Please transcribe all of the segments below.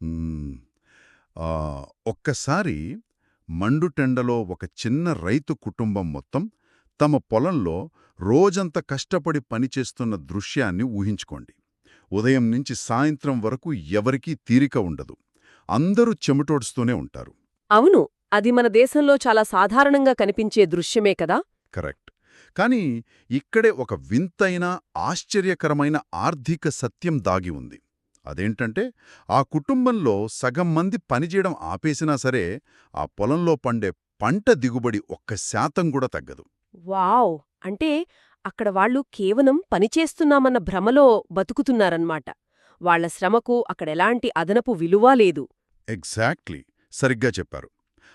మ్మ్. ఆ, ఒక్కసారి మండుటెండలో ఒక చిన్న రైతు కుటుంబం మొత్తం తమ పొలంలో రోజంతా కష్టపడి పనిచేస్తున్న దృశ్యాన్ని ఊహించుకోండి. ఉదయం నుంచి సాయంత్రం వరకు ఎవరికీ తీరిక ఉండదు. అందరూ చెమటోడుస్తూనే ఉంటారు. అవును, అది మన దేశంలో చాలా సాధారణంగా కనిపించే దృశ్యమే కదా. కరెక్ట్. కానీ ఇక్కడే ఒక వింతైన ఆశ్చర్యకరమైన ఆర్థిక సత్యం దాగి ఉంది. అదేంటంటే ఆ కుటుంబంలో సగం మంది పనిచేయడం ఆపేసినా సరే ఆ పొలంలో పండే పంట దిగుబడి 1% కూడా తగ్గదు. వావ్! అంటే అక్కడ వాళ్ళు కేవలం పనిచేస్తున్నామన్న భ్రమలో బతుకుతున్నారన్నమాట. వాళ్ళ శ్రమకు అక్కడెలాంటి అదనపు విలువ లేదు. ఎగ్జాక్ట్లీ, సరిగ్గా చెప్పారు.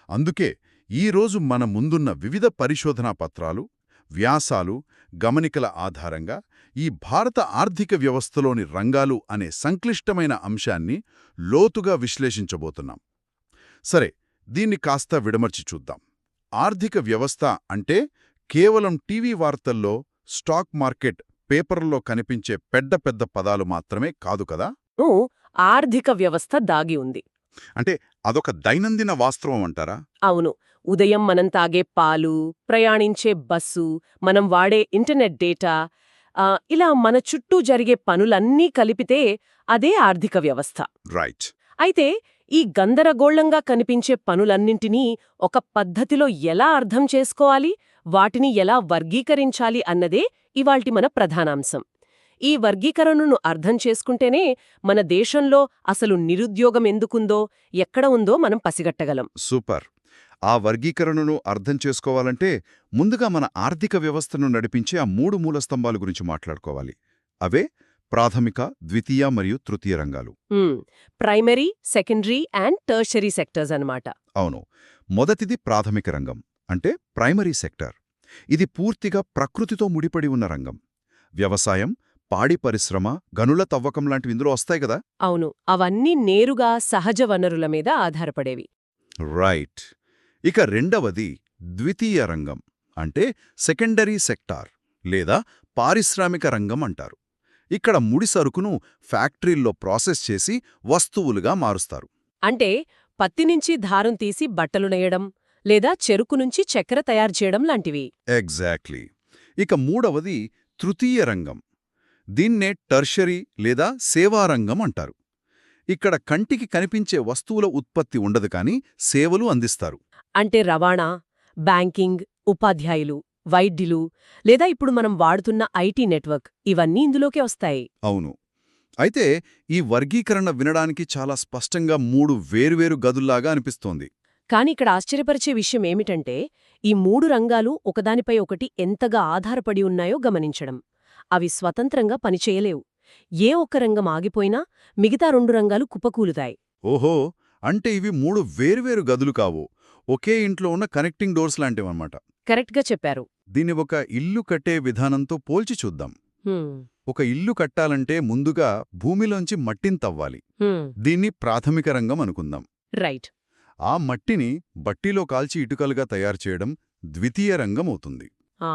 అందుకే ఈరోజు మన ముందున్న వివిధ పరిశోధనా పత్రాలు, వ్యాసాలు, గమనికల ఆధారంగా ఈ భారత ఆర్థిక వ్యవస్థలోని రంగాలు అనే సంక్లిష్టమైన అంశాన్ని లోతుగా విశ్లేషించబోతున్నాం. సరే, దీన్ని కాస్త విడమర్చి చూద్దాం. ఆర్థిక వ్యవస్థ అంటే కేవలం టీవీ వార్తల్లో, స్టాక్ మార్కెట్, పేపర్లో కనిపించే పెద్ద పెద్ద పదాలు మాత్రమే కాదు కదా. ను ఆర్థిక వ్యవస్థ దాగి ఉంది. అంటే అదొక దైనందిన వాస్తవం అంటారా? అవును. ఉదయం మనం తాగే పాలు, ప్రయాణించే బస్సు, మనం వాడే ఇంటర్నెట్ డేటా, ఇలా మన చుట్టూ జరిగే పనులన్నీ కలిపితే అదే ఆర్థిక వ్యవస్థ. రైట్. అయితే ఈ గందరగోళంగా కనిపించే పనులన్నింటినీ ఒక పద్ధతిలో ఎలా అర్థం చేసుకోవాలి, వాటిని ఎలా వర్గీకరించాలి అన్నదే ఇవాల్టి మన ప్రధానాంశం. ఈ వర్గీకరణను అర్థం చేసుకుంటేనే మన దేశంలో అసలు నిరుద్యోగం ఎందుకుందో, ఎక్కడ ఉందో మనం పసిగట్టగలం. సూపర్. ఆ వర్గీకరణను అర్థం చేసుకోవాలంటే ముందుగా మన ఆర్థిక వ్యవస్థను నడిపించే ఆ 3 మూలస్తంభాల గురించి మాట్లాడుకోవాలి. అవే ప్రాథమిక, ద్వితీయ మరియు తృతీయ రంగాలు. Primary, secondary and tertiary sectors అన్నమాట. అవును. మొదటిది ప్రాథమిక రంగం, అంటే ప్రైమరీ సెక్టర్. ఇది పూర్తిగా ప్రకృతితో ముడిపడి ఉన్న రంగం. వ్యవసాయం, పాడి పరిశ్రమ, గనుల తవ్వకం లాంటివి ఇందులో వస్తాయి కదా. అవును, అవన్నీ నేరుగా సహజ వనరుల మీద ఆధారపడేవి. రైట్. ఇక రెండవది ద్వితీయ రంగం, అంటే సెకండరీ సెక్టార్ లేదా పారిశ్రామిక రంగం అంటారు. ఇక్కడ ముడి సరుకును ఫ్యాక్టరీల్లో ప్రాసెస్ చేసి వస్తువులుగా మారుస్తారు. అంటే పత్తి నుంచి దారం తీసి బట్టలు నేయడం, లేదా చెరుకు నుంచి చక్కెర తయారు చేయడం లాంటివి. ఎగ్జాక్ట్లీ. ఇక మూడవది తృతీయ రంగం. దీన్నే టర్షరీ లేదా సేవారంగం అంటారు. ఇక్కడ కంటికి కనిపించే వస్తువుల ఉత్పత్తి ఉండదు, కానీ సేవలు అందిస్తారు. అంటే రవాణా, బ్యాంకింగ్, ఉపాధ్యాయులు, వైద్యులు, లేదా ఇప్పుడు మనం వాడుతున్న ఐటీ నెట్వర్క్, ఇవన్నీ ఇందులోకే వస్తాయి. అవును. అయితే ఈ వర్గీకరణ వినడానికి చాలా స్పష్టంగా 3 వేర్వేరు గదుల్లాగా అనిపిస్తోంది. కాని ఇక్కడ ఆశ్చర్యపరిచే విషయం ఏమిటంటే ఈ 3 రంగాలు ఒకదానిపై ఒకటి ఎంతగా ఆధారపడి ఉన్నాయో గమనించడం. అవి స్వతంత్రంగా పనిచేయలేవు. ఏ ఒక్క రంగం ఆగిపోయినా మిగతా 2 రంగాలు కుప్పకూలుతాయి. ఓహో, అంటే ఇవి 3 వేర్వేరు గదులు కావు, ఒకే ఇంట్లో ఉన్న కనెక్టింగ్ డోర్స్ లాంటివన్నమాట. కరెక్ట్గా చెప్పారు. దీన్ని ఒక ఇల్లు కట్టే విధానంతో పోల్చి చూద్దాం. హ్మ్. ఒక ఇల్లు కట్టాలంటే ముందుగా భూమిలోంచి మట్టిని తవ్వాలి. హ్మ్. దీన్ని ప్రాథమిక రంగం అనుకుందాం. రైట్. ఆ మట్టిని బట్టిలో కాల్చి ఇటుకలుగా తయారు చేయడం ద్వితీయ రంగం అవుతుంది. ఆ.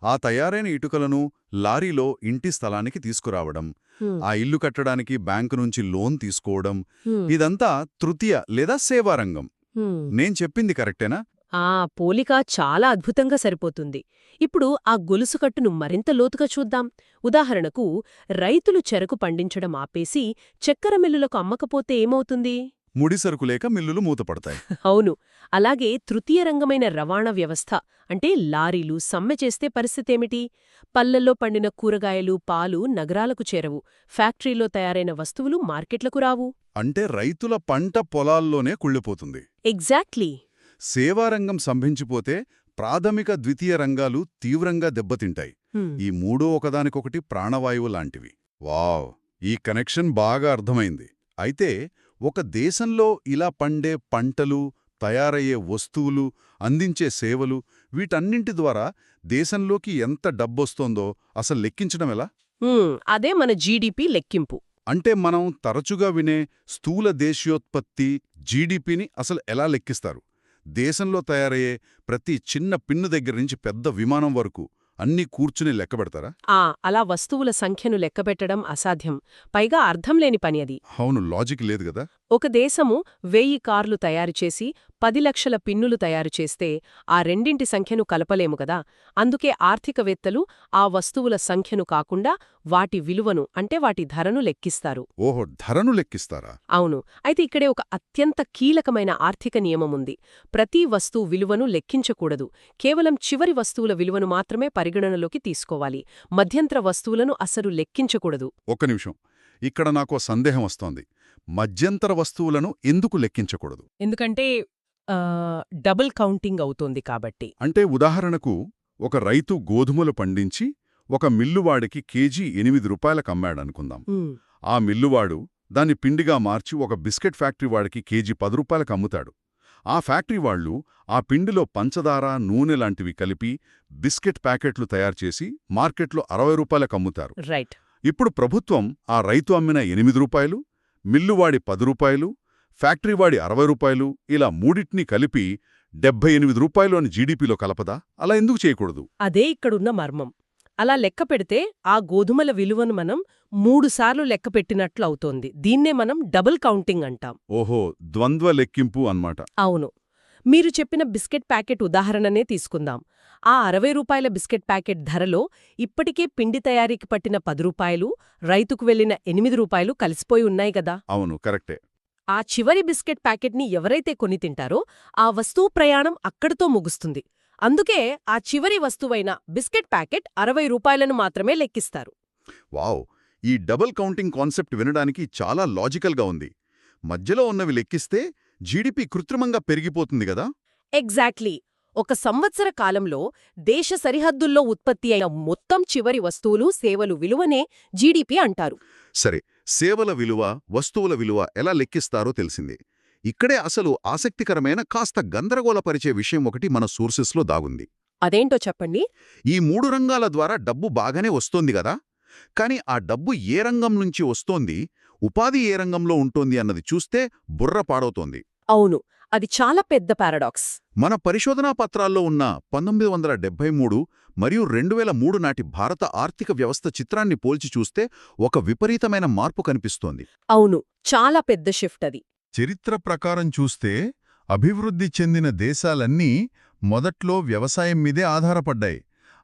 ఆ తయారైన ఇటుకలను లారీలో ఇంటి స్థలానికి తీసుకురావడం, హ్మ్. ఆ ఇల్లు కట్టడానికి బ్యాంకు నుంచి లోన్ తీసుకోవడం, హ్మ్. ఇదంతా తృతీయ లేదా సేవారంగం. హ్మ్. నేను చెప్పింది కరెక్టేనా? ఆ పోలిక చాలా అద్భుతంగా సరిపోతుంది. ఇప్పుడు ఆ గొలుసుకట్టును మరింత లోతుగా చూద్దాం. ఉదాహరణకు, రైతులు చెరకు పండించడం ఆపేసి చక్కెర మిల్లులకు అమ్మకపోతే ఏమవుతుంది? ముడిసరుకు లేక మిల్లులు మూతపడతాయి. అవును. అలాగే తృతీయ రంగమైన రవాణా వ్యవస్థ, అంటే లారీలు సమ్మె చేస్తే పరిస్థితేమిటి? పల్లెల్లో పండిన కూరగాయలు, పాలు నగరాలకు చేరవు. ఫ్యాక్టరీలో తయారైన వస్తువులు మార్కెట్లకు రావు. అంటే రైతుల పంట పొలాల్లోనే కుళ్ళిపోతుంది. ఎగ్జాక్ట్లీ. సేవారంగం సంభించిపోతే ప్రాథమిక, ద్వితీయ రంగాలు తీవ్రంగా దెబ్బతింటాయి. హ్మ్. ఈ మూడో ఒకదానికొకటి ప్రాణవాయువు లాంటివి. వావ్, ఈ కనెక్షన్ బాగా అర్థమైంది. అయితే ఒక దేశంలో ఇలా పండే పంటలు, తయారయ్యే వస్తువులు, అందించే సేవలు, వీటన్నింటి ద్వారా దేశంలోకి ఎంత డబ్బొస్తోందో అసలు లెక్కించడం ఎలా? అదే మన జీడీపీ లెక్కింపు. అంటే మనం తరచుగా వినే స్థూల దేశీయోత్పత్తి, జీడీపీని అసలు ఎలా లెక్కిస్తారు? దేశంలో తయారయ్యే ప్రతి చిన్న పిన్ను దగ్గర నుంచి పెద్ద విమానం వరకు అన్నీ కూర్చుని లెక్కబెడతారా? అలా వస్తువుల సంఖ్యను లెక్కపెట్టడం అసాధ్యం. పైగా అర్థం లేని పని అది. అవును, లాజిక్ లేదు కదా. ఒక దేశము 1000 కార్లు తయారుచేసి 10 లక్షల పిన్నులు తయారుచేస్తే ఆ రెండింటి సంఖ్యను కలపలేము గదా. అందుకే ఆర్థికవేత్తలు ఆ వస్తువుల సంఖ్యను కాకుండా వాటి విలువను అంటే వాటి ధరను లెక్కిస్తారు. ఓహో, ధరను లెక్కిస్తారా? అవును. అయితే ఇక్కడే ఒక అత్యంత కీలకమైన ఆర్థిక నియమముంది. ప్రతి వస్తువు విలువను లెక్కించకూడదు. కేవలం చివరి వస్తువుల విలువను మాత్రమే పరిగణనలోకి తీసుకోవాలి. మధ్యంతర వస్తువులను అసలు లెక్కించకూడదు. ఒక్క నిమిషం, ఇక్కడ నాకో సందేహం వస్తోంది. మధ్యంతర వస్తువులను ఎందుకు లెక్కించకూడదు? ఎందుకంటే డబుల్ కౌంటింగ్ అవుతోంది కాబట్టి. అంటే ఉదాహరణకు, ఒక రైతు గోధుమలు పండించి ఒక మిల్లువాడికి కేజీ 8 రూపాయలకు అమ్మాడనుకుందాం. ఆ మిల్లువాడు దాన్ని పిండిగా మార్చి ఒక బిస్కెట్ ఫ్యాక్టరీ వాడికి కేజీ 10 రూపాయలకు అమ్ముతాడు. ఆ ఫ్యాక్టరీ వాళ్లు ఆ పిండిలో పంచదార, నూనె లాంటివి కలిపి బిస్కెట్ ప్యాకెట్లు తయారుచేసి మార్కెట్లో 60 రూపాయలకు అమ్ముతారు. రైట్. ఇప్పుడు ప్రభుత్వం ఆ రైతు అమ్మిన 8 రూపాయలు, మిల్లువాడి 10 రూపాయలు, ఫ్యాక్టరీవాడి 60 రూపాయలు, ఇలా మూడింటినీ కలిపి 78 రూపాయలు అని జీడీపీలో కలపదా? అలా ఎందుకు చేయకూడదు? అదే ఇక్కడున్న మర్మం. అలా లెక్క పెడితే ఆ గోధుమల విలువను మనం 3 సార్లు లెక్క పెట్టినట్లు అవుతోంది. దీన్నే మనం డబుల్ కౌంటింగ్ అంటాం. ఓహో, ద్వంద్వ లెక్కింపు అన్నమాట. అవును. మీరు చెప్పిన బిస్కెట్ ప్యాకెట్ ఉదాహరణనే తీసుకుందాం. ఆ 60 రూపాయల బిస్కెట్ ప్యాకెట్ ధరలో ఇప్పటికే పిండి తయారీకి పట్టిన 10 రూపాయలు, రైతుకు వెళ్లిన 8 రూపాయలు కలిసిపోయి ఉన్నాయి గదా. అవును, కరెక్టే. ఆ చివరి బిస్కెట్ ప్యాకెట్ని ఎవరైతే కొని తింటారో ఆ వస్తువు ప్రయాణం అక్కడితో ముగుస్తుంది. అందుకే ఆ చివరి వస్తువైన బిస్కెట్ ప్యాకెట్ 60 రూపాయలను మాత్రమే లెక్కిస్తారు. వావ్, ఈ డబుల్ కౌంటింగ్ కాన్సెప్ట్ వినడానికి చాలా లాజికల్గా ఉంది. మధ్యలో ఉన్నవి లెక్కిస్తే జీడీపీ కృత్రిమంగా పెరిగిపోతుంది గదా. ఎగ్జాక్ట్లీ. ఒక సంవత్సర కాలంలో దేశ సరిహద్దుల్లో ఉత్పత్తి అయిన మొత్తం చివరి వస్తువులు, సేవలు విలువనే జీడీపీ అంటారు. సరే, సేవల విలువ, వస్తువుల విలువ ఎలా లెక్కిస్తారో తెలిసింది. ఇక్కడే అసలు ఆసక్తికరమైన, కాస్త గందరగోళపరిచే విషయం ఒకటి మన సోర్సెస్లో దాగుంది. అదేంటో చెప్పండి. ఈ 3 రంగాల ద్వారా డబ్బు బాగానే వస్తోంది గదా, కాని ఆ డబ్బు ఏ రంగం నుంచి వస్తోంది, ఉపాధి ఏ రంగంలో ఉంటోంది అన్నది చూస్తే బుర్ర పాడవుతోంది. అవును, అది చాలా పెద్ద పారాడాక్స్. మన పరిశోధనా పత్రాల్లో ఉన్న 1973 మరియు 2003 నాటి భారత ఆర్థిక వ్యవస్థ చిత్రాన్ని పోల్చి చూస్తే ఒక విపరీతమైన మార్పు కనిపిస్తోంది. అవును, చాలా పెద్ద షిఫ్ట్ అది. చరిత్ర ప్రకారం చూస్తే అభివృద్ధి చెందిన దేశాలన్నీ మొదట్లో వ్యవసాయం మీదే ఆధారపడ్డాయి.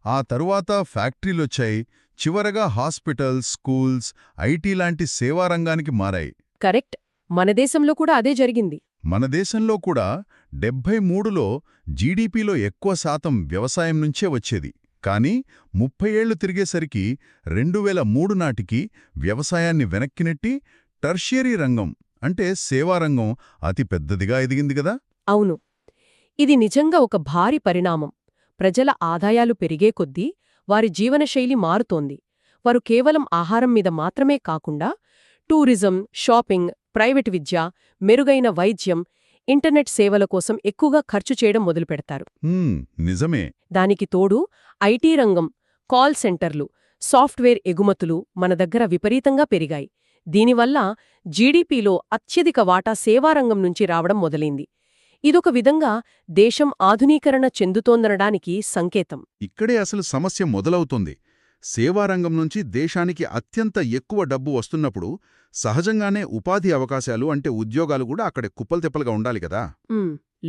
ఆ తరువాత ఫ్యాక్టరీలొచ్చాయి, చివరగా హాస్పిటల్స్, స్కూల్స్, ఐటీ లాంటి సేవారంగానికి మారాయి. కరెక్ట్. మన దేశంలో కూడా అదే జరిగింది. మన దేశంలో కూడా 73లో జీడీపీలో ఎక్కువ శాతం వ్యవసాయం నుంచే వచ్చేది. కానీ 30 ఏళ్లు తిరిగేసరికి 2003 నాటికి వ్యవసాయాన్ని వెనక్కినెట్టి టర్షియరీ రంగం అంటే సేవారంగం అతి పెద్దదిగా ఎదిగింది గదా. అవును, ఇది నిజంగా ఒక భారీ పరిణామం. ప్రజల ఆదాయాలు పెరిగే కొద్దీ వారి జీవనశైలి మారుతోంది. వారు కేవలం ఆహారం మీద మాత్రమే కాకుండా టూరిజం, షాపింగ్, ప్రైవేటు విద్య, మెరుగైన వైద్యం, ఇంటర్నెట్ సేవల కోసం ఎక్కువగా ఖర్చు చేయడం మొదలుపెడతారు. నిజమే. దానికి తోడు ఐటీ రంగం, కాల్ సెంటర్లు, సాఫ్ట్వేర్ ఎగుమతులు మన దగ్గర విపరీతంగా పెరిగాయి. దీనివల్ల జీడీపీలో అత్యధిక వాటా సేవారంగం నుంచి రావడం మొదలైంది. ఇదొక విధంగా దేశం ఆధునీకరణ చెందుతోందనడానికి సంకేతం. ఇక్కడే అసలు సమస్య మొదలవుతుంది. సేవారంగం నుంచి దేశానికి అత్యంత ఎక్కువ డబ్బు వస్తున్నప్పుడు సహజంగానే ఉపాధి అవకాశాలు అంటే ఉద్యోగాలు కూడా అక్కడే కుప్పల్తెప్పలుగా ఉండాలి కదా.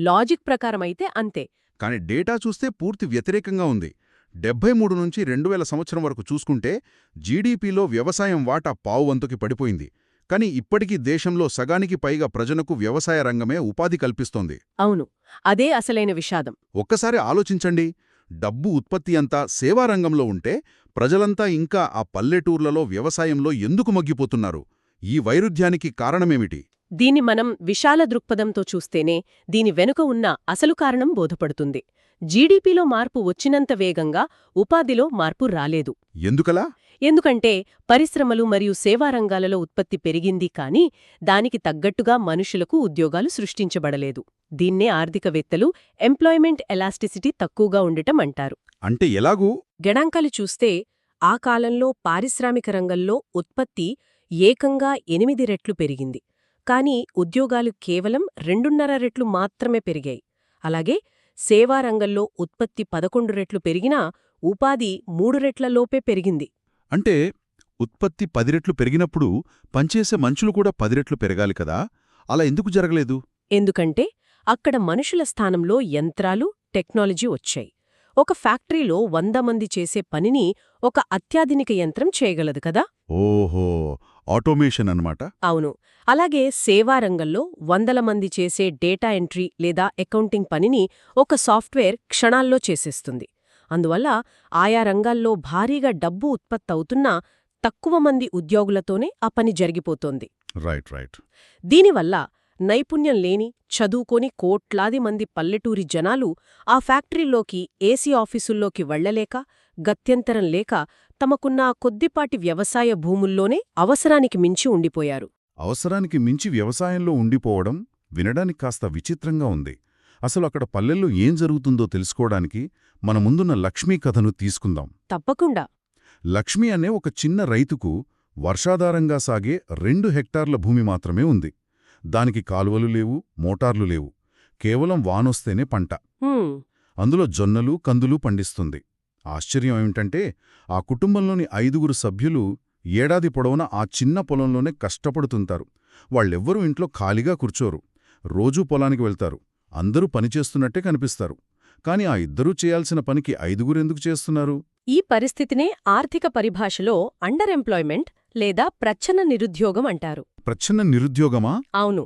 లాజిక్ ప్రకారమైతే అంతే. కాని డేటా చూస్తే పూర్తి వ్యతిరేకంగా ఉంది. 73 నుంచి 2000 సంవత్సరం వరకు చూసుకుంటే జీడీపీలో వ్యవసాయం వాటా పావువంతుకి పడిపోయింది. కాని ఇప్పటికీ దేశంలో సగానికి పైగా ప్రజలకు వ్యవసాయ రంగమే ఉపాధి కల్పిస్తోంది. అవును, అదే అసలైన విషాదం. ఒక్కసారి ఆలోచించండి, డబ్బు ఉత్పత్తి అంతా సేవారంగంలో ఉంటే ప్రజలంతా ఇంకా ఆ పల్లెటూర్లలో వ్యవసాయంలో ఎందుకు మగ్గిపోతున్నారు? ఈ వైరుధ్యానికి కారణమేమిటి? దీన్ని మనం విశాల దృక్పథంతో చూస్తేనే దీని వెనుక ఉన్న అసలు కారణం బోధపడుతుంది. జీడీపీలో మార్పు వచ్చినంత వేగంగా ఉపాధిలో మార్పు రాలేదు. ఎందుకలా? ఎందుకంటే పరిశ్రమలు మరియు సేవారంగాలలో ఉత్పత్తి పెరిగింది కానీ దానికి తగ్గట్టుగా మనుషులకు ఉద్యోగాలు సృష్టించబడలేదు. దీన్నే ఆర్థికవేత్తలు ఎంప్లాయ్మెంట్ ఎలాస్టిసిటీ తక్కువగా ఉండటం అంటారు. అంటే ఎలాగూ? గణాంకాలు చూస్తే ఆ కాలంలో పారిశ్రామిక రంగంలో ఉత్పత్తి ఏకంగా 8 రెట్లు పెరిగింది. కానీ ఉద్యోగాలు కేవలం 2.5 రెట్లు మాత్రమే పెరిగాయి. అలాగే సేవారంగంలో ఉత్పత్తి 11 రెట్లు పెరిగినా ఉపాధి 3 రెట్లలోపే పెరిగింది. అంటే ఉత్పత్తి 10 రెట్లు పెరిగినప్పుడు పనిచేసే మనుషులు కూడా 10 రెట్లు పెరగాలి కదా. అలా ఎందుకు జరగలేదు? ఎందుకంటే అక్కడ మనుషుల స్థానంలో యంత్రాలు, టెక్నాలజీ వచ్చాయి. ఒక ఫ్యాక్టరీలో 100 మంది చేసే పనిని ఒక అత్యాధునిక యంత్రం చేయగలదు కదా. ఓహో, ఆటోమేషన్ అన్నమాట. అవును. అలాగే సేవారంగంలో 100ల మంది చేసే డేటా ఎంట్రీ లేదా అకౌంటింగ్ పనిని ఒక సాఫ్ట్వేర్ క్షణాల్లో చేసేస్తుంది. అందువల్ల ఆయా రంగాల్లో భారీగా డబ్బు ఉత్పత్తవుతున్నా తక్కువ మంది ఉద్యోగులతోనే ఆ పని జరిగిపోతోంది. Right right. దీనివల్ల నైపుణ్యం లేని, చదువుకోని కోట్లాది మంది పల్లెటూరి జనాలు ఆ ఫ్యాక్టరీలోకి, ఏసీ ఆఫీసుల్లోకి వెళ్లలేక, గత్యంతరం లేక తమకున్న ఆ కొద్దిపాటి వ్యవసాయ భూముల్లోనే అవసరానికి మించి ఉండిపోయారు. అవసరానికి మించి వ్యవసాయంలో ఉండిపోవడం వినడానికి కాస్త విచిత్రంగా ఉంది. అసలు అక్కడ పల్లెల్లో ఏం జరుగుతుందో తెలుసుకోవడానికి మన ముందున్న లక్ష్మీ కథను తీసుకుందాం. తప్పకుండా. లక్ష్మి అనే ఒక చిన్న రైతుకు వర్షాధారంగా సాగే 2 హెక్టార్ల భూమి మాత్రమే ఉంది. దానికి కాలువలు లేవు, మోటార్లు లేవు. కేవలం వానొస్తేనే పంట. హ్మ్. అందులో జొన్నలు, కందులు పండిస్తుంది. ఆశ్చర్యం ఏమిటంటే ఆ కుటుంబంలోని 5గురు సభ్యులు ఏడాది పొడవునా ఆ చిన్న పొలంలోనే కష్టపడుతుంటారు. వాళ్ళెవ్వరూ ఇంట్లో ఖాళీగా కూర్చోరు. రోజూ పొలానికి వెళ్తారు. అందరూ పనిచేస్తున్నట్టే కనిపిస్తారు. కాని ఆ ఇద్దరూ చేయాల్సిన పనికి 5గురెందుకు చేస్తున్నారు? ఈ పరిస్థితినే ఆర్థిక పరిభాషలో అండర్ ఎంప్లాయ్మెంట్ లేదా ప్రచ్ఛన్న నిరుద్యోగం అంటారు. ప్రచ్ఛన్న నిరుద్యోగమా? అవును.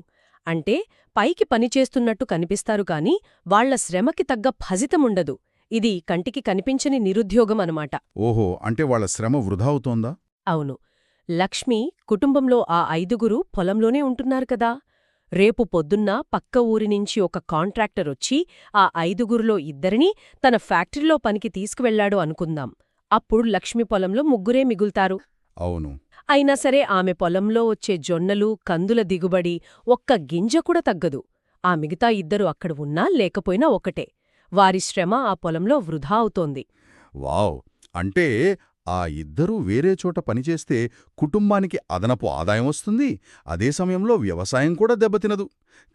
అంటే పైకి పనిచేస్తున్నట్టు కనిపిస్తారు కాని వాళ్ల శ్రమకి తగ్గ ఫలితముండదు. ఇది కంటికి కనిపించని నిరుద్యోగం అనమాట. ఓహో, అంటే వాళ్ళ శ్రమ వృధా అవుతోందా? అవును. లక్ష్మి కుటుంబంలో ఆ 5గురు పొలంలోనే ఉంటున్నారు కదా. రేపు పొద్దున్న పక్క ఊరినుంచి ఒక కాంట్రాక్టరొచ్చి ఆ 5గురిలో ఇద్దరినీ తన ఫ్యాక్టరీలో పనికి తీసుకువెళ్లాడు అనుకుందాం. అప్పుడు లక్ష్మి పొలంలో 3గురే మిగులుతారు. అవును. అయినా సరే ఆమె పొలంలో వచ్చే జొన్నలు, కందుల దిగుబడి ఒక్క గింజ కూడా తగ్గదు. ఆ మిగతా ఇద్దరు అక్కడ ఉన్నా లేకపోయినా ఒకటే. వారి శ్రమ ఆ పొలంలో వృధా అవుతోంది. వావ్! అంటే ఆ ఇద్దరూ వేరే చోట పనిచేస్తే కుటుంబానికి అదనపు ఆదాయం వస్తుంది, అదే సమయంలో వ్యవసాయం కూడా దెబ్బతినదు.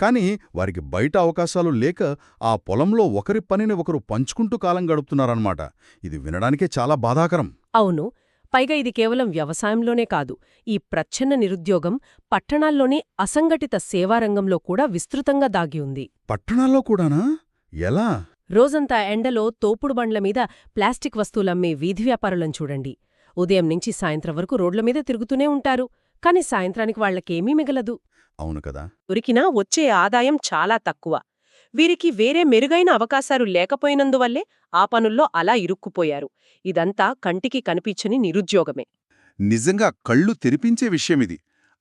కాని వారికి బయట అవకాశాలు లేక ఆ పొలంలో ఒకరి పనిని ఒకరు పంచుకుంటూ కాలం గడుపుతున్నారన్నమాట. ఇది వినడానికే చాలా బాధాకరం. అవును. పైగా ఇది కేవలం వ్యవసాయంలోనే కాదు. ఈ ప్రచ్ఛన్న నిరుద్యోగం పట్టణాల్లోని అసంఘటిత సేవారంగంలో కూడా విస్తృతంగా దాగి ఉంది. పట్టణాల్లో కూడానా? ఎలా? రోజంతా ఎండలో తోపుడు బండ్ల మీద ప్లాస్టిక్ వస్తువులమ్మే వీధి వ్యాపారులను చూడండి. ఉదయం నుంచి సాయంత్రం వరకు రోడ్ల మీద తిరుగుతూనే ఉంటారు. కాని సాయంత్రానికి వాళ్లకేమీ మిగలదు. అవును కదా. ఉరికినా వచ్చే ఆదాయం చాలా తక్కువ. వీరికి వేరే మెరుగైన అవకాశాలు లేకపోయినందువల్లే ఆ పనుల్లో అలా ఇరుక్కుపోయారు. ఇదంతా కంటికి కనిపించని నిరుద్యోగమే. నిజంగా కళ్ళు తెరిపించే విషయమిది.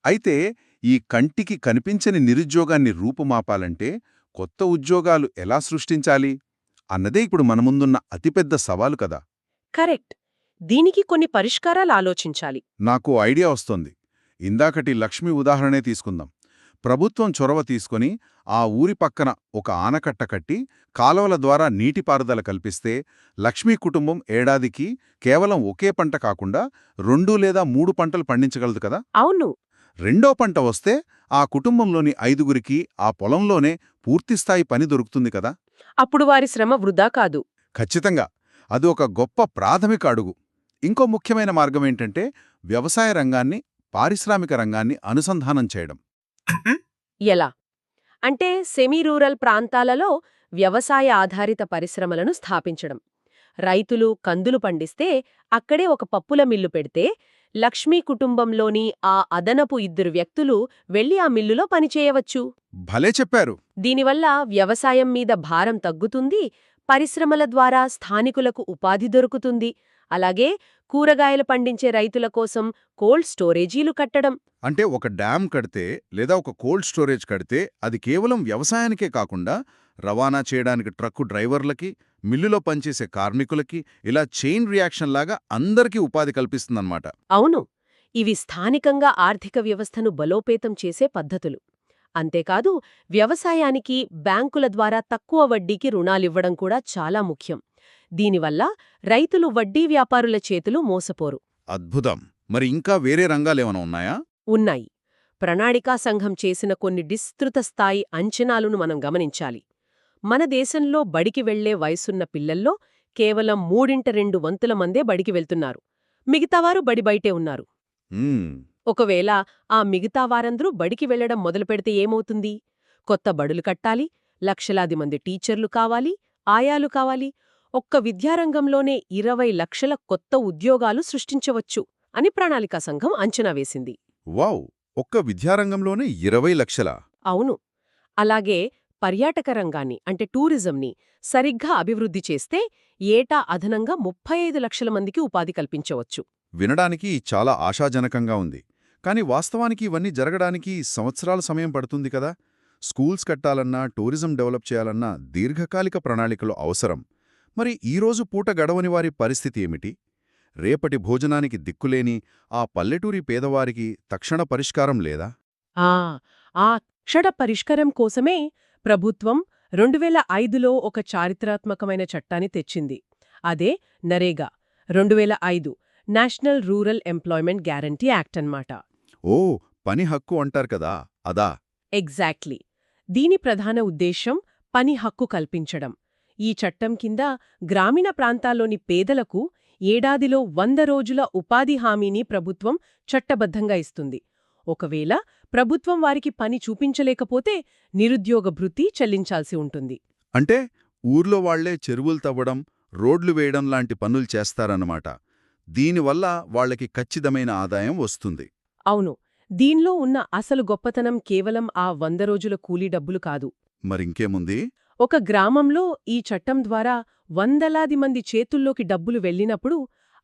అయితే ఈ కంటికి కనిపించని నిరుద్యోగాన్ని రూపుమాపాలంటే కొత్త ఉద్యోగాలు ఎలా సృష్టించాలి అన్నదే ఇప్పుడు మన ముందున్న అతిపెద్ద సవాలు కదా. కరెక్ట్. దీనికి కొన్ని పరిష్కారాలు ఆలోచించాలి. నాకు ఐడియా వస్తోంది. ఇందాకటి లక్ష్మి ఉదాహరణే తీసుకుందాం. ప్రభుత్వం చొరవ తీసుకొని ఆ ఊరి పక్కన ఒక ఆనకట్ట కట్టి కాలువల ద్వారా నీటిపారుదల కల్పిస్తే లక్ష్మీ కుటుంబం ఏడాదికి కేవలం ఒకే పంట కాకుండా 2 లేదా 3 పంటలు పండించగలదు కదా. అవును. రెండో పంట వస్తే ఆ కుటుంబంలోని 5గురికి ఆ పొలంలోనే పూర్తిస్థాయి పని దొరుకుతుంది కదా. అప్పుడు వారి శ్రమ వృధా కాదు. ఖచ్చితంగా. అది ఒక గొప్ప ప్రాథమిక అడుగు. ఇంకో ముఖ్యమైన మార్గమేంటంటే వ్యవసాయ రంగాన్ని, పారిశ్రామిక రంగాన్ని అనుసంధానం చేయడం. ఎలా? అంటే సెమీ రూరల్ ప్రాంతాలలో వ్యవసాయ ఆధారిత పరిశ్రమలను స్థాపించడం. రైతులు కందులు పండిస్తే అక్కడే ఒక పప్పుల మిల్లు పెడితే లక్ష్మీ కుటుంబంలోని ఆ అదనపు 2 వ్యక్తులు వెళ్లి ఆ మిల్లులో పనిచేయవచ్చు. భలే చెప్పారు. దీనివల్ల వ్యవసాయం మీద భారం తగ్గుతుంది, పరిశ్రమల ద్వారా స్థానికులకు ఉపాధి దొరుకుతుంది. అలాగే కూరగాయలు పండించే రైతుల కోసం కోల్డ్ స్టోరేజీలు కట్టడం. అంటే ఒక డ్యామ్ కడితే లేదా ఒక కోల్డ్ స్టోరేజ్ కడితే అది కేవలం వ్యవసాయానికే కాకుండా రవాణా చేయడానికి ట్రక్కు డ్రైవర్లకి, మిల్లులో పనిచేసే కార్మికులకి ఇలా చైన్ రియాక్షన్ లాగా అందరికీ ఉపాధి కల్పిస్తుందన్నమాట. అవును. ఇవి స్థానికంగా ఆర్థిక వ్యవస్థను బలోపేతం చేసే పద్ధతులు. అంతేకాదు వ్యవసాయానికి బ్యాంకుల ద్వారా తక్కువ వడ్డీకి రుణాలివ్వడం కూడా చాలా ముఖ్యం. దీనివల్ల రైతులు వడ్డీ వ్యాపారుల చేతులు మోసపోరు. అద్భుతం. మరి ఇంకా వేరే రంగాలేమైనా ఉన్నాయా? ఉన్నాయి. ప్రణాళికా సంఘం చేసిన కొన్ని విస్తృత స్థాయి అంచనాలను మనం గమనించాలి. మన దేశంలో బడికి వెళ్లే వయసున్న పిల్లల్లో కేవలం 3/2 వంతుల మందే బడికి వెళ్తున్నారు. మిగతావారు బడి బయటే ఉన్నారు. ఒకవేళ ఆ మిగతా వారందరూ బడికి వెళ్లడం మొదలుపెడితే ఏమవుతుంది? కొత్త బడులు కట్టాలి, లక్షలాది మంది టీచర్లు కావాలి, ఆయాలు కావాలి. ఒక్క విద్యారంగంలోనే 20 లక్షల కొత్త ఉద్యోగాలు సృష్టించవచ్చు అని ప్రణాళికా సంఘం అంచనా వేసింది. వావ్! ఒక్క విద్యారంగంలోనే 20 లక్షలా? అవును. అలాగే పర్యాటక రంగాన్ని అంటే టూరిజంని సరిగ్గా అభివృద్ధి చేస్తే ఏటా అదనంగా 35 లక్షల మందికి ఉపాధి కల్పించవచ్చు. వినడానికి చాలా ఆశాజనకంగా ఉంది. కానీ వాస్తవానికి ఇవన్నీ జరగడానికి సంవత్సరాల సమయం పడుతుంది కదా? స్కూల్స్ కట్టాలన్నా, టూరిజం డెవలప్ చేయాలన్నా దీర్ఘకాలిక ప్రణాళికలు అవసరం. మరి ఈరోజు పూట గడవని వారి పరిస్థితి ఏమిటి? రేపటి భోజనానికి దిక్కులేని ఆ పల్లెటూరి పేదవారికి తక్షణ పరిష్కారం లేదా? ఆ ఆ క్షణ పరిష్కారం కోసమే ప్రభుత్వం 2005లో ఒక చారిత్రాత్మకమైన చట్టాన్ని తెచ్చింది. అదే NREGA 2005 national rural employment guarantee act అన్నమాట. ఓ, పని హక్కు అంటారు కదా, అదా? ఎగ్జాక్ట్లీ. దీని ప్రధాన ఉద్దేశం పని హక్కు కల్పించడం. ఈ చట్టం కింద గ్రామీణ ప్రాంతాల్లోని పేదలకు ఏడాదిలో 100 రోజుల ఉపాధి హామీని ప్రభుత్వం చట్టబద్ధంగా ఇస్తుంది. ఒకవేళ ప్రభుత్వం వారికి పని చూపించలేకపోతే నిరుద్యోగ భృతి చెల్లించాల్సి ఉంటుంది. అంటే ఊర్లో వాళ్లే చెరువులు తవ్వడం, రోడ్లు వేయడం లాంటి పనులు చేస్తారన్నమాట. దీనివల్ల వాళ్లకి ఖచ్చితమైన ఆదాయం వస్తుంది. అవును. దీనిలో ఉన్న అసలు గొప్పతనం కేవలం ఆ 100 రోజుల కూలీ డబ్బులు కాదు. మరింకేముంది? ఒక గ్రామంలో ఈ చట్టం ద్వారా వందలాది మంది చేతుల్లోకి డబ్బులు వెళ్ళినప్పుడు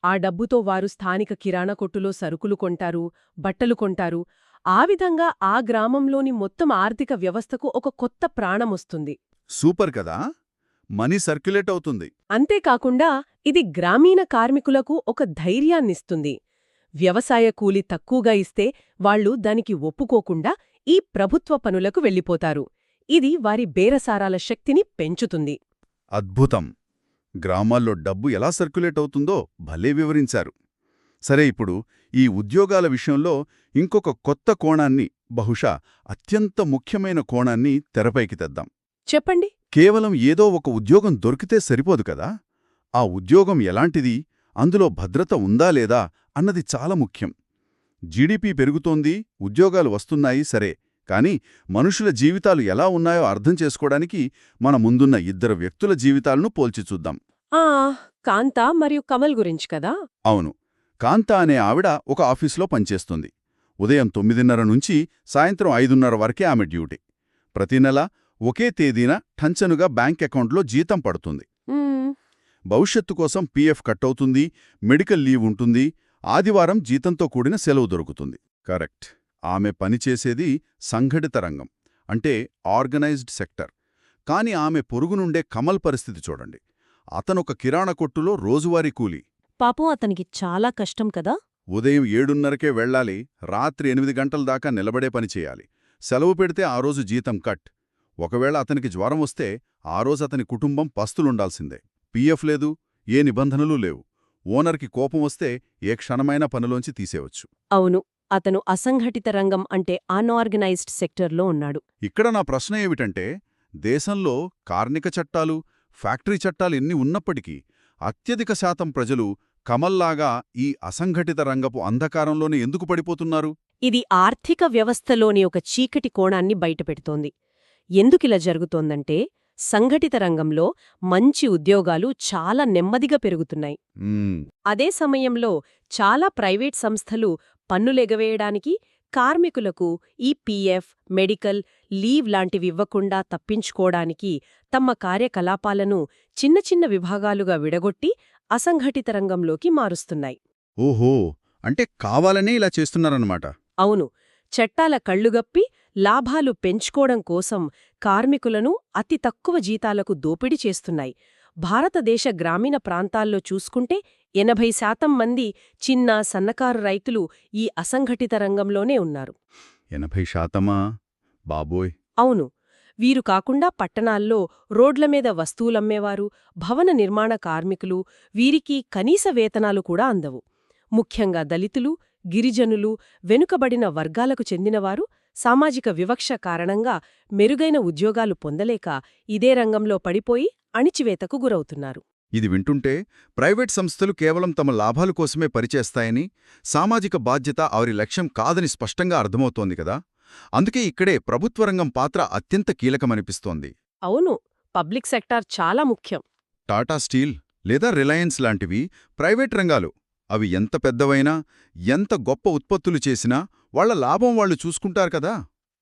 ఆ డబ్బుతో వారు స్థానిక కిరాణా కొట్టులో సరుకులు కొంటారు, బట్టలు కొంటారు. ఆ విధంగా ఆ గ్రామంలోని మొత్తం ఆర్థిక వ్యవస్థకు ఒక కొత్త ప్రాణమొస్తుంది. సూపర్ కదా! మనీ సర్క్యులేట్ అవుతుంది. అంతేకాకుండా ఇది గ్రామీణ కార్మికులకు ఒక ధైర్యాన్నిస్తుంది. వ్యవసాయ కూలి తక్కువగా ఇస్తే వాళ్లు దానికి ఒప్పుకోకుండా ఈ ప్రభుత్వ పనులకు వెళ్ళిపోతారు. ఇది వారి బేరసారాల శక్తిని పెంచుతుంది. అద్భుతం! గ్రామాల్లో డబ్బు ఎలా సర్క్యులేట్ అవుతుందో భలే వివరించారు. సరే, ఇప్పుడు ఈ ఉద్యోగాల విషయంలో ఇంకొక కొత్త కోణాన్ని, బహుశా అత్యంత ముఖ్యమైన కోణాన్ని తెరపైకి తెద్దాం. చెప్పండి. కేవలం ఏదో ఒక ఉద్యోగం దొరికితే సరిపోదు కదా. ఆ ఉద్యోగం ఎలాంటిది, అందులో భద్రత ఉందా లేదా అన్నది చాలా ముఖ్యం. జీడీపీ పెరుగుతోంది, ఉద్యోగాలు వస్తున్నాయి, సరే. కానీ మనుషుల జీవితాలు ఎలా ఉన్నాయో అర్థం చేసుకోవడానికి మన ముందున్న ఇద్దరు వ్యక్తుల జీవితాలను పోల్చి చూద్దాం. కాంత మరియు కమల్ గురించి కదా? అవును. కాంత అనే ఆవిడ ఒక ఆఫీసులో పనిచేస్తుంది. ఉదయం 9:30 నుంచి సాయంత్రం 5:30 వరకే ఆమె డ్యూటీ. ప్రతి నెల ఒకే తేదీన ఠంచనుగా బ్యాంక్ అకౌంట్లో జీతం పడుతుంది. భవిష్యత్తు కోసం పీఎఫ్ కట్టవుతుంది, మెడికల్ లీవ్ ఉంటుంది, ఆదివారం జీతంతో కూడిన సెలవు దొరుకుతుంది. కరెక్ట్. ఆమె పనిచేసేది సంఘటిత రంగం, అంటే ఆర్గనైజ్డ్ సెక్టర్. కాని ఆమె పొరుగునుండే కమల్ పరిస్థితి చూడండి. అతనొక కిరాణా కొట్టులో రోజువారీ కూలీ. పాపం అతనికి చాలా కష్టం కదా. ఉదయం 7:30కే వెళ్లాలి, రాత్రి 8 గంటల దాకా నిలబడే పని చేయాలి. సెలవు పెడితే ఆ రోజు జీతం కట్. ఒకవేళ అతనికి జ్వరం వస్తే ఆ రోజు అతని కుటుంబం పస్తులుండాల్సిందే. పీఎఫ్ లేదు, ఏ నిబంధనలూ లేవు. ఓనర్కి కోపం వస్తే ఏ క్షణమైనా పనిలోంచి తీసేవచ్చు. అవును. అతను అసంఘటిత రంగం అంటే అన్ఆర్గనైజ్డ్ సెక్టర్లో ఉన్నాడు. ఇక్కడ నా ప్రశ్న ఏమిటంటే, దేశంలో కార్మిక చట్టాలు, ఫ్యాక్టరీ చట్టాలు ఎన్ని ఉన్నప్పటికీ అత్యధిక శాతం ప్రజలు కమల్లాగా ఈ అసంఘటిత రంగపు అంధకారంలోనే ఎందుకు పడిపోతున్నారు? ఇది ఆర్థిక వ్యవస్థలోని ఒక చీకటి కోణాన్ని బయటపెడుతోంది. ఎందుకిలా జరుగుతోందంటే, సంఘటిత రంగంలో మంచి ఉద్యోగాలు చాలా నెమ్మదిగా పెరుగుతున్నాయి. అదే సమయంలో చాలా ప్రైవేట్ సంస్థలు పన్నులెగవేయడానికి, కార్మికులకు ఈ పీఎఫ్, మెడికల్ లీవ్ లాంటివివ్వకుండా తప్పించుకోవడానికి తమ కార్యకలాపాలను చిన్న చిన్న విభాగాలుగా విడగొట్టి అసంఘటిత రంగంలోకి మారుస్తున్నాయి. ఓహో, అంటే కావాలనే ఇలా చేస్తున్నారన్నమాట. అవును. చట్టాల కళ్లుగప్పి లాభాలు పెంచుకోవడం కోసం కార్మికులను అతి తక్కువ జీతాలకు దోపిడీ చేస్తున్నాయి. భారతదేశ గ్రామీణ ప్రాంతాల్లో చూసుకుంటే 80% మంది చిన్న, సన్నకారు రైతులు ఈ అసంఘటిత రంగంలోనే ఉన్నారు. 80%? బాబోయ్! అవును. వీరు కాకుండా పట్టణాల్లో రోడ్లమీద వస్తువులమ్మేవారు, భవన నిర్మాణ కార్మికులు, వీరికి కనీస వేతనాలు కూడా అందవు. ముఖ్యంగా దళితులు, గిరిజనులు, వెనుకబడిన వర్గాలకు చెందినవారు సామాజిక వివక్ష కారణంగా మెరుగైన ఉద్యోగాలు పొందలేక ఇదే రంగంలో పడిపోయి అణిచివేతకు గురవుతున్నారు. ఇది వింటుంటే ప్రైవేట్ సంస్థలు కేవలం తమ లాభాల కోసమే పనిచేస్తాయని, సామాజిక బాధ్యత వారి లక్ష్యం కాదని స్పష్టంగా అర్థమవుతోంది కదా. అందుకే ఇక్కడే ప్రభుత్వ రంగం పాత్ర అత్యంత కీలకమనిపిస్తోంది. అవును, పబ్లిక్ సెక్టార్ చాలా ముఖ్యం. టాటా స్టీల్ లేదా రిలయన్స్ లాంటివి ప్రైవేట్ రంగాలు. అవి ఎంత పెద్దవైనా, ఎంత గొప్ప ఉత్పత్తులు చేసినా వాళ్ల లాభం వాళ్లు చూసుకుంటారు కదా.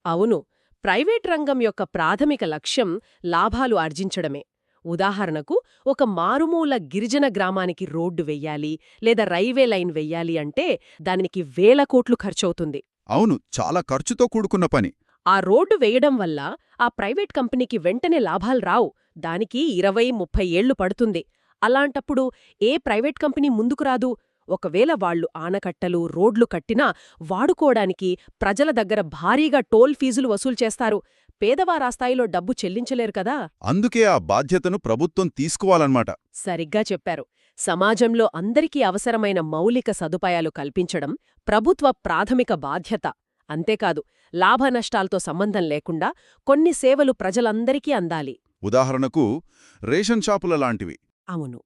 అవును, ప్రైవేట్ రంగం యొక్క ప్రాథమిక లక్ష్యం లాభాలు ఆర్జించడమే. ఉదాహరణకు, ఒక మారుమూల గిరిజన గ్రామానికి రోడ్డు వెయ్యాలి లేదా రైల్వే లైన్ వెయ్యాలి అంటే దానికి వేల కోట్లు ఖర్చవుతుంది. అవును, చాలా ఖర్చుతో కూడుకున్న పని. ఆ రోడ్డు వేయడం వల్ల ఆ ప్రైవేట్ కంపెనీకి వెంటనే లాభాలు రావు. దానికి 20-30 ఏళ్లు పడుతుంది. అలాంటప్పుడు ఏ ప్రైవేట్ కంపెనీ ముందుకు రాదు. ఒకవేళ వాళ్లు ఆనకట్టలు, రోడ్లు కట్టినా వాడుకోవడానికి ప్రజల దగ్గర భారీగా టోల్ ఫీజులు వసూలు చేస్తారు. పేదవారా స్థాయిలో డబ్బు చెల్లించలేరు కదా. అందుకే ఆ బాధ్యతను ప్రభుత్వం తీసుకోవాలన్నమాట. సరిగ్గా చెప్పారు. సమాజంలో అందరికీ అవసరమైన మౌలిక సదుపాయాలు కల్పించడం ప్రభుత్వ ప్రాథమిక బాధ్యత. అంతేకాదు, లాభనష్టాలతో సంబంధం లేకుండా కొన్ని సేవలు ప్రజలందరికీ అందాలి. ఉదాహరణకు రేషన్ షాపుల లాంటివి. అవును,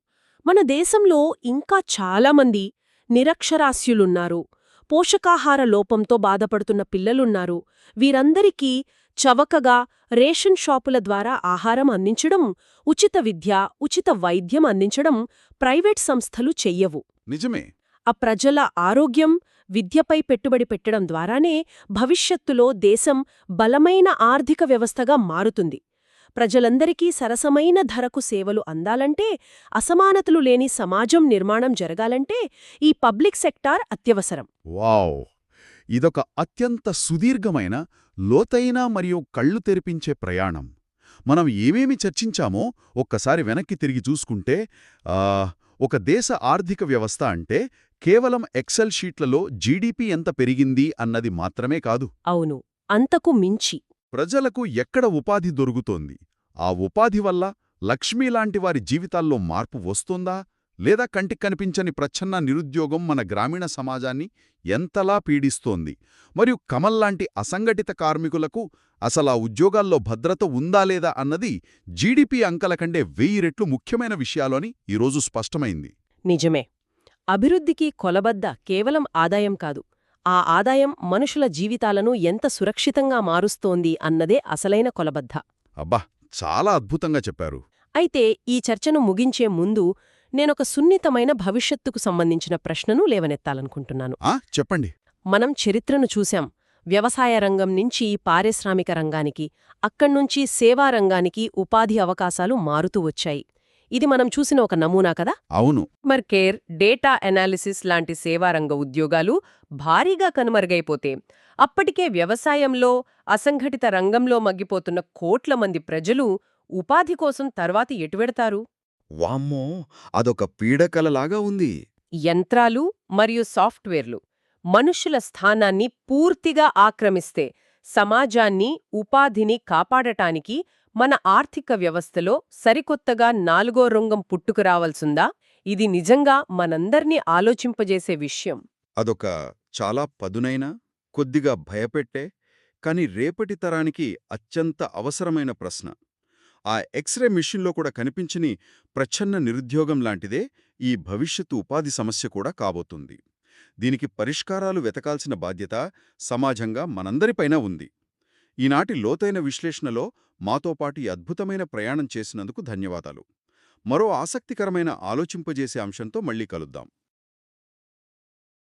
మన దేశంలో ఇంకా చాలామంది నిరక్షరాస్యులున్నారు. పోషకాహార లోపంతో బాధపడుతున్న పిల్లలున్నారు. వీరందరికీ చవకగా రేషన్ షాపుల ద్వారా ఆహారం అందించడం, ఉచిత విద్య, ఉచిత వైద్యం అందించడం ప్రైవేట్ సంస్థలు చెయ్యవు. నిజమే. ఆ ప్రజల ఆరోగ్యం, విద్యపై పెట్టుబడి పెట్టడం ద్వారానే భవిష్యత్తులో దేశం బలమైన ఆర్థిక వ్యవస్థగా మారుతుంది. ప్రజలందరికీ సరసమైన ధరకు సేవలు అందాలంటే, అసమానతలు లేని సమాజం నిర్మాణం జరగాలంటే ఈ పబ్లిక్ సెక్టార్ అత్యవసరం. వావ్! ఇదొక అత్యంత సుదీర్ఘమైన, లోతైన మరియు కళ్ళు తెరిపించే ప్రయాణం. మనం ఏమేమి చర్చించామో ఒక్కసారి వెనక్కి తిరిగి చూసుకుంటే, ఒక దేశ ఆర్థిక వ్యవస్థ అంటే కేవలం ఎక్సెల్ షీట్లలో జీడీపీ ఎంత పెరిగింది అన్నది మాత్రమే కాదు. అవును, అంతకు మించి ప్రజలకు ఎక్కడ ఉపాధి దొరుకుతోంది, ఆ ఉపాధి వల్ల లక్ష్మీలాంటి వారి జీవితాల్లో మార్పు వస్తోందా, లేదా కంటికి కనిపించని ప్రచ్ఛన్న నిరుద్యోగం మన గ్రామీణ సమాజాన్ని ఎంతలా పీడిస్తోంది, మరియు కమల్లాంటి అసంఘటిత కార్మికులకు అసలా ఉద్యోగాల్లో భద్రత ఉందా లేదా అన్నది జీడీపీ అంకెల కంటే 1000 రెట్లు ముఖ్యమైన విషయాలని ఈరోజు స్పష్టమైంది. నిజమే. అభివృద్ధికి కొలబద్ద కేవలం ఆదాయం కాదు, ఆ ఆదాయం మనుషుల జీవితాలను ఎంత సురక్షితంగా మారుస్తోంది అన్నదే అసలైన కొలబద్ద. అబ్బా, చాలా అద్భుతంగా చెప్పారు. అయితే ఈ చర్చను ముగించే ముందు నేనొక సున్నితమైన భవిష్యత్తుకు సంబంధించిన ప్రశ్నను లేవనెత్తాలనుకుంటున్నాను. చెప్పండి. మనం చరిత్రను చూశాం. వ్యవసాయ రంగం నుంచి పారిశ్రామిక రంగానికి, అక్కడ్నుంచి సేవా రంగానికి ఉపాధి అవకాశాలు మారుతూ వచ్చాయి. ఇది మనం చూసిన ఒక నమూనా కదా. అవును. కస్టమర్ డేటా అనాలిసిస్ లాంటి సేవారంగ ఉద్యోగాలు భారీగా కనుమరుగైపోతే అప్పటికే వ్యవసాయంలో, అసంఘటిత రంగంలో మగ్గిపోతున్న కోట్ల మంది ప్రజలు ఉపాధి కోసం తర్వాతి ఎటువెడతారు? వామ్మో, అదొక పీడకలలాగా ఉంది. యంత్రాలు మరియు సాఫ్ట్వేర్లు మనుష్యుల స్థానాన్ని పూర్తిగా ఆక్రమిస్తే సమాజాన్ని, ఉపాధిని కాపాడటానికి మన ఆర్థిక వ్యవస్థలో సరికొత్తగా 4వ రంగం పుట్టుకురావాల్సిందా? ఇది నిజంగా మనందర్నీ ఆలోచింపజేసే విషయం. అదొక చాలా పదునైన, కొద్దిగా భయపెట్టే, కాని రేపటి తరానికి అత్యంత అవసరమైన ప్రశ్న. ఆ ఎక్స్రే మిషన్లో కూడా కనిపించని ప్రచ్ఛన్న నిరుద్యోగం లాంటిదే ఈ భవిష్యత్తు ఉపాధి సమస్య కూడా కాబోతుంది. దీనికి పరిష్కారాలు వెతకాల్సిన బాధ్యత సమాజంగా మనందరిపైనా ఉంది. ఈనాటి లోతైన విశ్లేషణలో మాతో పాటు ఈ అద్భుతమైన ప్రయాణం చేసినందుకు ధన్యవాదాలు. మరో ఆసక్తికరమైన ఆలోచింపజేసే అంశంతో మళ్ళీ కలుద్దాం.